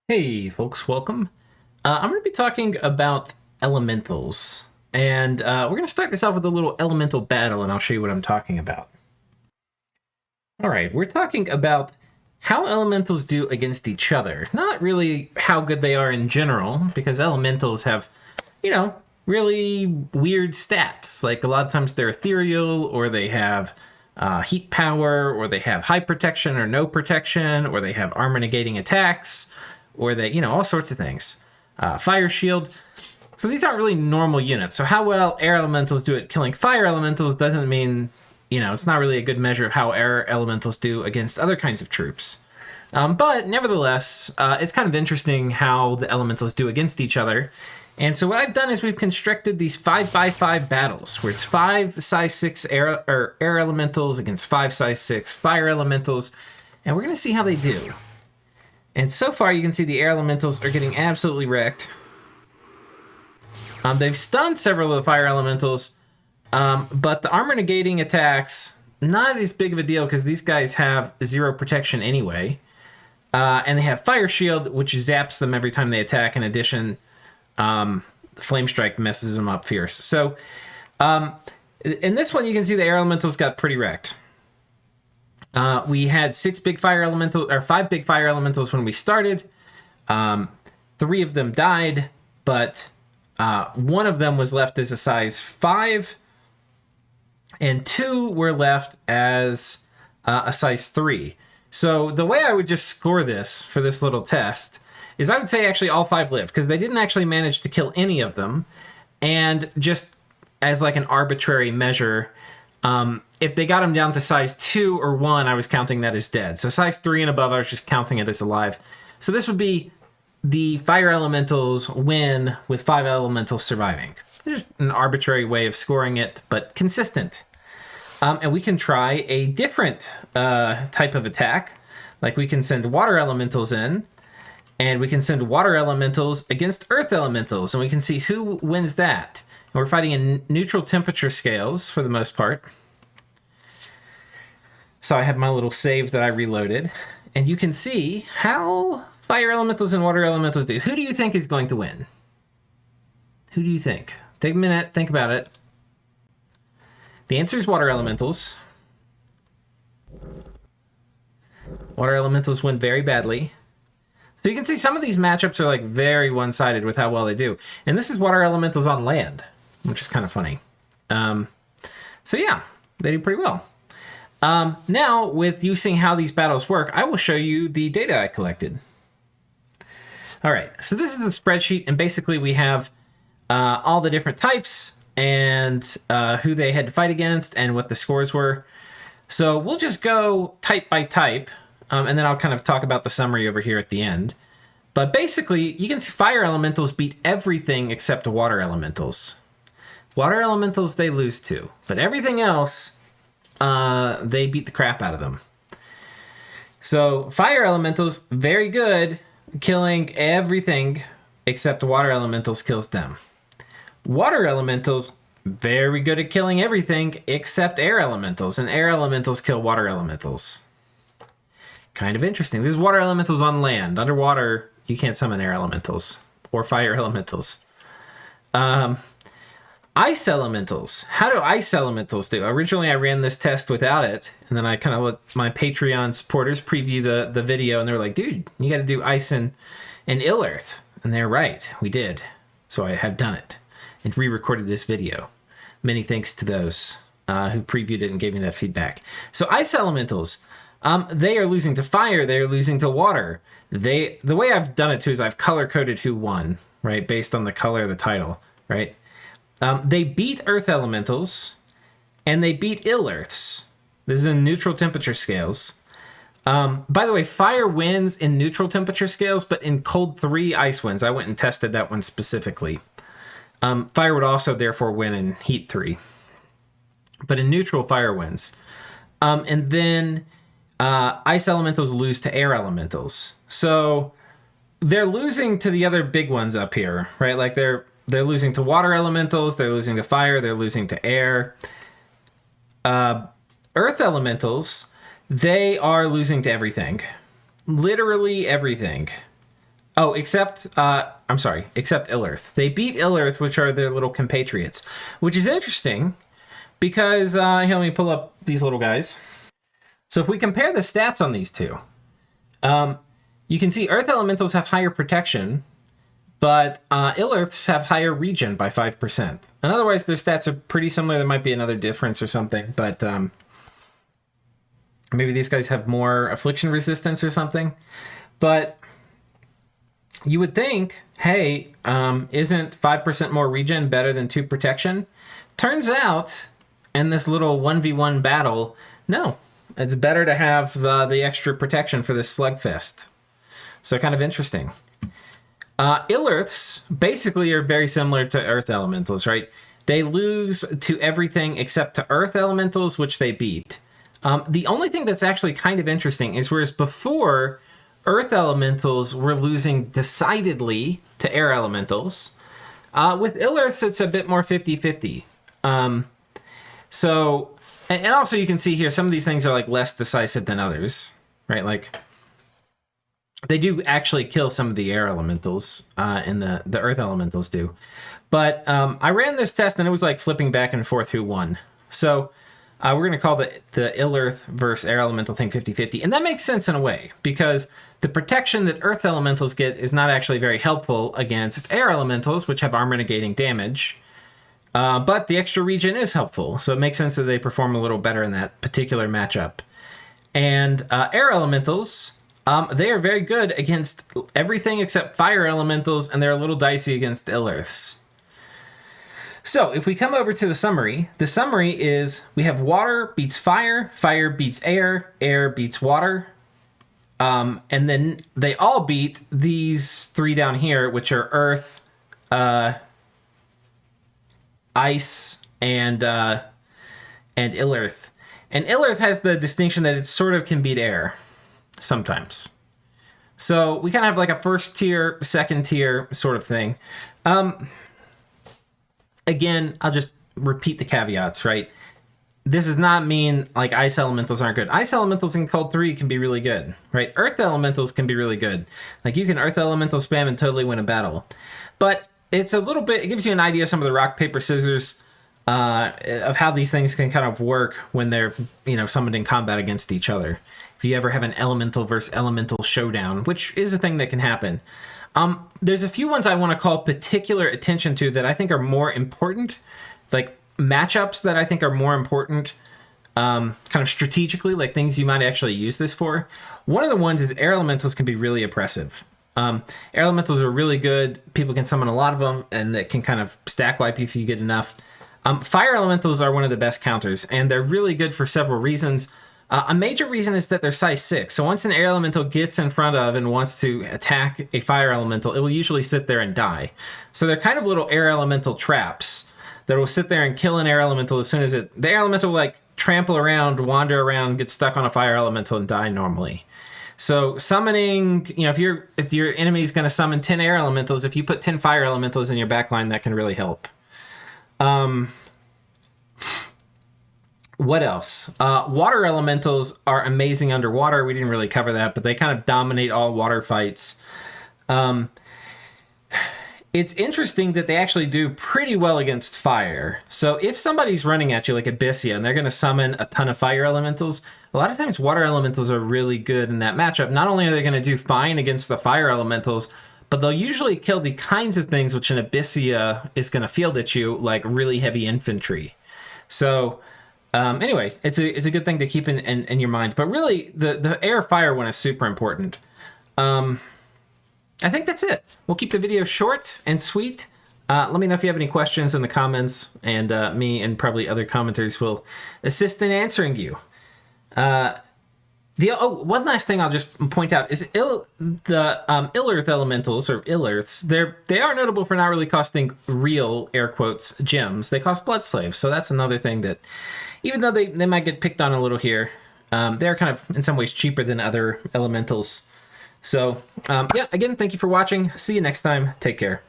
Hey, folks, welcome. I'm going to be talking about elementals, and we're going to start this off with a little elemental battle, and I'll show you what I'm talking about. All right, we're talking about how elementals do against each other, not really how good they are in general, because elementals have, really weird stats. Like a lot of times they're ethereal, or they have heat power, or they have high protection or no protection, or they have armor negating attacks, or they, all sorts of things. Fire shield. So these aren't really normal units. So how well air elementals do at killing fire elementals doesn't mean, it's not really a good measure of how air elementals do against other kinds of troops. But nevertheless, it's kind of interesting how the elementals do against each other. And so what I've done is we've constructed these 5x5 battles, where it's 5 size 6 air elementals against 5 size 6 fire elementals, and we're going to see how they do. And so far, you can see the air elementals are getting absolutely wrecked. They've stunned several of the fire elementals, but the armor negating attacks, not as big of a deal because these guys have 0 protection anyway. And they have fire shield, which zaps them every time they attack. In addition, flame strike messes them up fierce. So in this one, you can see the air elementals got pretty wrecked. We had 5 big fire elementals when we started. 3 of them died, but one of them was left as a size 5, and 2 were left as a size 3. So the way I would just score this for this little test is I would say actually all 5 lived, because they didn't actually manage to kill any of them. And just as like an arbitrary measure, if they got them down to size 2 or 1, I was counting that as dead. So size 3 and above, I was just counting it as alive. So this would be the fire elementals win with 5 elementals surviving. Just an arbitrary way of scoring it, but consistent. And we can try a different type of attack. Like we can send water elementals in, and we can send water elementals against earth elementals, and we can see who wins that. And we're fighting in neutral temperature scales for the most part. So I have my little save that I reloaded, and you can see how fire elementals and water elementals do. Who do you think is going to win? Who do you think? Take a minute, think about it. The answer is water elementals. Water elementals win very badly. So you can see some of these matchups are like very one-sided with how well they do. And this is water elementals on land, which is kind of funny. So yeah, they do pretty well. Now, with you seeing how these battles work, I will show you the data I collected. All right, so this is a spreadsheet, and basically we have all the different types and who they had to fight against and what the scores were. So we'll just go type by type, and then I'll kind of talk about the summary over here at the end. But basically, you can see fire elementals beat everything except water elementals. Water elementals they lose to, but everything else, they beat the crap out of them. So fire elementals, very good, killing everything except water elementals kills them. Water elementals, very good at killing everything except air elementals, and air elementals kill water elementals. Kind of interesting. This is water elementals on land. Underwater, you can't summon air elementals or fire elementals. Ice elementals. How do ice elementals do? Originally, I ran this test without it, and then I kind of let my Patreon supporters preview the video, and they were like, dude, you got to do ice and ill earth. And they're right. We did. So I have done it and re-recorded this video. Many thanks to those who previewed it and gave me that feedback. So ice elementals, they are losing to fire. They are losing to water. The way I've done it too is I've color-coded who won, right, based on the color of the title, right? They beat earth elementals, and they beat ill earths. This is in neutral temperature scales. By the way, fire wins in neutral temperature scales, but in cold 3, ice wins. I went and tested that one specifically. Fire would also therefore win in heat 3. But in neutral, fire wins. And then ice elementals lose to air elementals. So they're losing to the other big ones up here, right? Like they're losing to water elementals, they're losing to fire, they're losing to air. Earth elementals, they are losing to everything. Literally everything. Oh, except I'm sorry, except Illirth. They beat Illirth, which are their little compatriots, which is interesting because here, let me pull up these little guys. So if we compare the stats on these two, you can see Earth Elementals have higher protection, but Illirths have higher regen by 5%. And otherwise, their stats are pretty similar. There might be another difference or something, but maybe these guys have more affliction resistance or something. But you would think, hey, isn't 5% more regen better than 2 protection? Turns out, in this little 1v1 battle, no. It's better to have the extra protection for this slugfest. So kind of interesting. Illirths basically are very similar to Earth Elementals, right? They lose to everything except to Earth Elementals, which they beat. The only thing that's actually kind of interesting is whereas before, Earth Elementals were losing decidedly to Air Elementals, with Illirths, it's a bit more 50-50. And also you can see here, some of these things are like less decisive than others, right? Like, they do actually kill some of the air elementals, and the earth elementals do. But I ran this test, and it was like flipping back and forth who won. So we're going to call the Illirth versus air elemental thing 50-50. And that makes sense in a way, because the protection that earth elementals get is not actually very helpful against air elementals, which have armor negating damage. But the extra regen is helpful, so it makes sense that they perform a little better in that particular matchup. And air elementals... they are very good against everything except fire elementals, and they're a little dicey against Illirths. So if we come over to the summary is we have water beats fire, fire beats air, air beats water, and then they all beat these 3 down here, which are earth, ice, and Illirth. And Illirth has the distinction that it sort of can beat air. Sometimes. So we kind of have like a first tier, second tier sort of thing. Again, I'll just repeat the caveats, right? This does not mean like ice elementals aren't good. Ice elementals in Cold 3 can be really good, right? Earth elementals can be really good. Like you can earth elemental spam and totally win a battle. But it's a little bit, it gives you an idea of some of the rock, paper, scissors of how these things can kind of work when they're, summoned in combat against each other. If you ever have an elemental versus elemental showdown, which is a thing that can happen. There's a few ones I want to call particular attention to that I think are more important, like matchups that I think are more important, kind of strategically, like things you might actually use this for. One of the ones is air elementals can be really oppressive. Air elementals are really good. People can summon a lot of them, and it can kind of stack wipe if you get enough. Fire elementals are one of the best counters, and they're really good for several reasons. A major reason is that they're size 6. So once an air elemental gets in front of and wants to attack a fire elemental, it will usually sit there and die. So they're kind of little air elemental traps that will sit there and kill an air elemental as soon as the air elemental will like trample around, wander around, get stuck on a fire elemental and die normally. So summoning, if your enemy is going to summon 10 air elementals, if you put 10 fire elementals in your backline, that can really help. What else? Water elementals are amazing underwater. We didn't really cover that, but they kind of dominate all water fights. It's interesting that they actually do pretty well against fire. So if somebody's running at you like Abyssia and they're going to summon a ton of fire elementals, a lot of times water elementals are really good in that matchup. Not only are they going to do fine against the fire elementals, but they'll usually kill the kinds of things which an Abyssia is going to field at you, like really heavy infantry. So... anyway, it's a good thing to keep in your mind. But really, the air-fire one is super important. I think that's it. We'll keep the video short and sweet. Let me know if you have any questions in the comments, and me and probably other commenters will assist in answering you. One last thing I'll just point out is Illirth elementals, or Illirths, they are notable for not really costing real, air quotes, gems. They cost blood slaves, so that's another thing that... Even though they might get picked on a little here, they're kind of, in some ways, cheaper than other elementals. So, again, thank you for watching. See you next time. Take care.